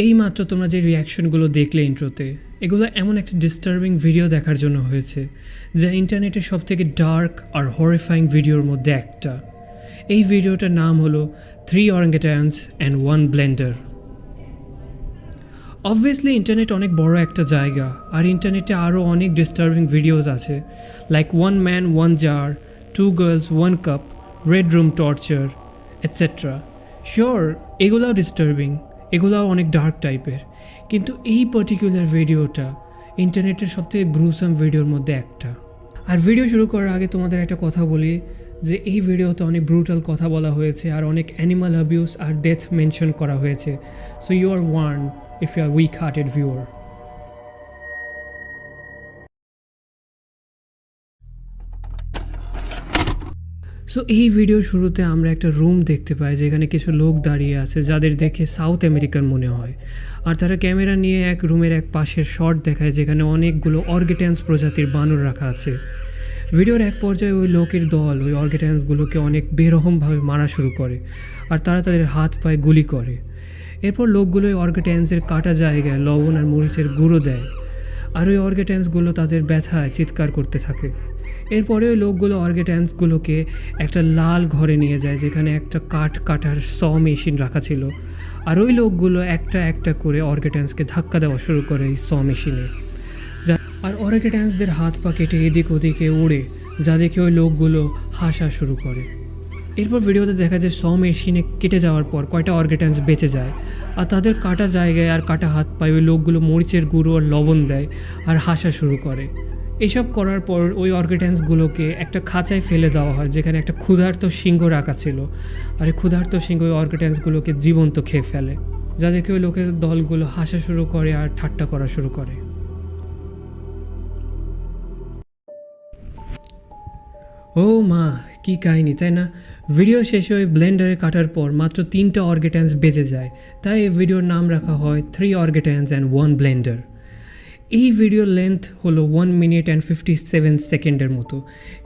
এই মাত্র তোমরা যে রিয়াকশনগুলো দেখলে ইন্ট্রোতে, এগুলো এমন একটা ডিস্টার্বিং ভিডিও দেখার জন্য হয়েছে যা ইন্টারনেটের সবথেকে ডার্ক আর হরিফাইং ভিডিওর মধ্যে একটা। এই ভিডিওটার নাম হলো 3 orangutans and 1 blender। Obviously internet অনেক বড় একটা জায়গা, আর ইন্টারনেটে আরও অনেক ডিস্টার্বিং ভিডিওস আছে, like 1 man 1 jar, 2 girls 1 cup, red room torture, etcetera. Sure এগুলোও ডিস্টার্বিং, এগুলোও অনেক ডার্ক টাইপের, কিন্তু এই পার্টিকুলার ভিডিওটা ইন্টারনেটের সবথেকে গ্রুসাম ভিডিওর মধ্যে একটা। আর ভিডিও শুরু করার আগে তোমাদের একটা কথা বলি যে এই ভিডিওতে অনেক ব্রুটাল কথা বলা হয়েছে, আর অনেক অ্যানিমাল অ্যাবিউস আর ডেথ মেনশন করা হয়েছে। So you are warned if you are weak-hearted viewer. সো এই ভিডিওর শুরুতে আমরা একটা রুম দেখতে পাই যেখানে কিছু লোক দাঁড়িয়ে আছে যাদের দেখে সাউথ আমেরিকার মনে হয়, আর তারা ক্যামেরা নিয়ে এক রুমের এক পাশের শট দেখায় যেখানে অনেকগুলো অর্গেট্যান্স প্রজাতির বানর রাখা আছে। ভিডিওর এক পর্যায়ে ওই লোকের দল ওই অর্গেট্যান্সগুলোকে অনেক বেরহমভাবে মারা শুরু করে, আর তারা তাদের হাত পায়ে গুলি করে। এরপর লোকগুলো ওই অর্গেট্যান্সের কাটা জায়গায় লবণ আর মরিচের গুঁড়ো দেয়, আর ওই অর্গেট্যান্সগুলো তাদের ব্যথায় চিৎকার করতে থাকে। এরপরে ওই লোকগুলো অর্গেট্যান্সগুলোকে একটা লাল ঘরে নিয়ে যায় যেখানে একটা কাঠ কাটার মেশিন রাখা ছিল, আর ওই লোকগুলো একটা একটা করে অর্গেট্যান্সকে ধাক্কা দেওয়া শুরু করে এই মেশিনে, আর অর্গেট্যান্সদের হাত পা কেটে এদিক ওদিকে উড়ে, যা দেখে ওই লোকগুলো হাসা শুরু করে। এরপর ভিডিওতে দেখা যায় মেশিনে কেটে যাওয়ার পর কয়টা অর্গেট্যান্স বেঁচে যায়, আর তাদের কাটা জায়গায় আর কাটা হাত পায়ে ওই লোকগুলো মরিচের গুঁড়ো আর লবণ দেয় আর হাসা শুরু করে। এসব করার পর ওই অর্গেট্যান্সগুলোকে একটা খাঁচায় ফেলে দেওয়া হয় যেখানে একটা ক্ষুধার্ত সিংহ রাখা ছিল, আর এই ক্ষুধার্ত সিংহ ওই অর্গেট্যান্সগুলোকে জীবন্ত খেয়ে ফেলে, যা দেখে ওই লোকের দলগুলো হাসা শুরু করে আর ঠাট্টা করা শুরু করে। ও মা, কী কাহিনি তাই না? ভিডিও শেষে ওই ব্লেন্ডারে কাটার পর মাত্র 3টা অর্গেট্যান্স বেঁচে যায়, তাই এই ভিডিওর নাম রাখা হয় 3 orangutans and 1 blender। এই ভিডিওর লেন্থ হলো 1 minute and 57 সেকেন্ডের মতো,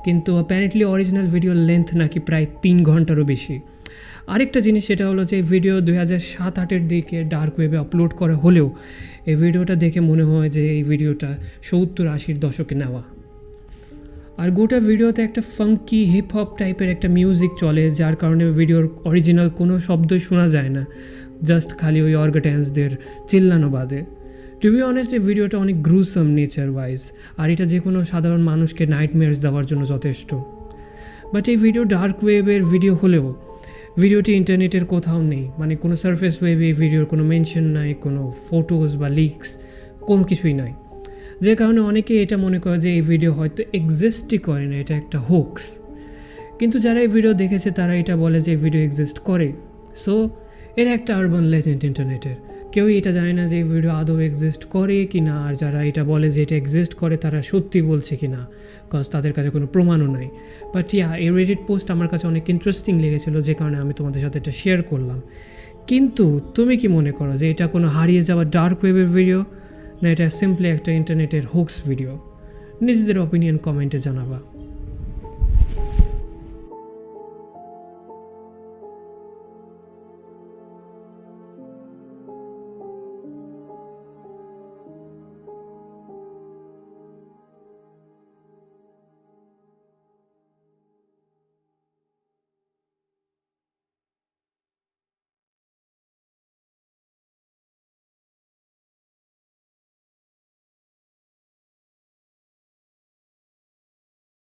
কিন্তু অ্যাপারেন্টলি অরিজিনাল ভিডিওর লেন্থ নাকি প্রায় 3 ঘন্টারও বেশি। আরেকটা জিনিস সেটা হলো যে এই ভিডিও 2007-08 দিকে ডার্ক ওয়েবে আপলোড করা হলেও এই ভিডিওটা দেখে মনে হয় যে এই ভিডিওটা 70-80 দশকে নেওয়া। আর গোটা ভিডিওতে একটা ফাঙ্কি হিপ হপ টাইপের একটা মিউজিক চলে, যার কারণে ভিডিওর অরিজিনাল কোনো শব্দই শোনা যায় না, জাস্ট খালি ওই অর্গেট্যান্সদের চিল্লানো বাদে। টু বি অনেস্ট এই ভিডিওটা অনেক গ্রুসাম নেচার ওয়াইজ, আর এটা যে কোনো সাধারণ মানুষকে নাইটমেয়ার্স দেওয়ার জন্য যথেষ্ট। বাট এই ভিডিও ডার্ক ওয়েবের ভিডিও হলেও ভিডিওটি ইন্টারনেটের কোথাও নেই, মানে কোনো সারফেস ওয়েবে এই ভিডিওর কোনো মেনশন নাই, কোনো ফটোস বা লিক্স কোনো কিছুই নাই, যে কারণে অনেকে এটা মনে করে যে এই ভিডিও হয়তো এক্সিস্টই করে না, এটা একটা হোক্স। কিন্তু যারা এই ভিডিও দেখেছে তারা এটা বলে যে এই ভিডিও এক্সিস্ট করে। সো এটা একটা আরবান লেজেন্ড ইন্টারনেটের, কেউই এটা জানে না যে এই ভিডিও আদৌ এক্সিস্ট করে কি না, আর যারা এটা বলে যে এটা এক্সিস্ট করে তারা সত্যি বলছে কি না, বিকজ তাদের কাছে কোনো প্রমাণও নাই। বাট এই রেডিট পোস্ট আমার কাছে অনেক ইন্টারেস্টিং লেগেছিলো, যে কারণে আমি তোমাদের সাথে এটা শেয়ার করলাম। কিন্তু তুমি কি মনে করো যে এটা কোনো হারিয়ে যাওয়া ডার্ক ওয়েবের ভিডিও, না এটা সিম্পলি একটা ইন্টারনেটের হোক্স ভিডিও? নিজেদের অপিনিয়ন কমেন্টে জানাবা।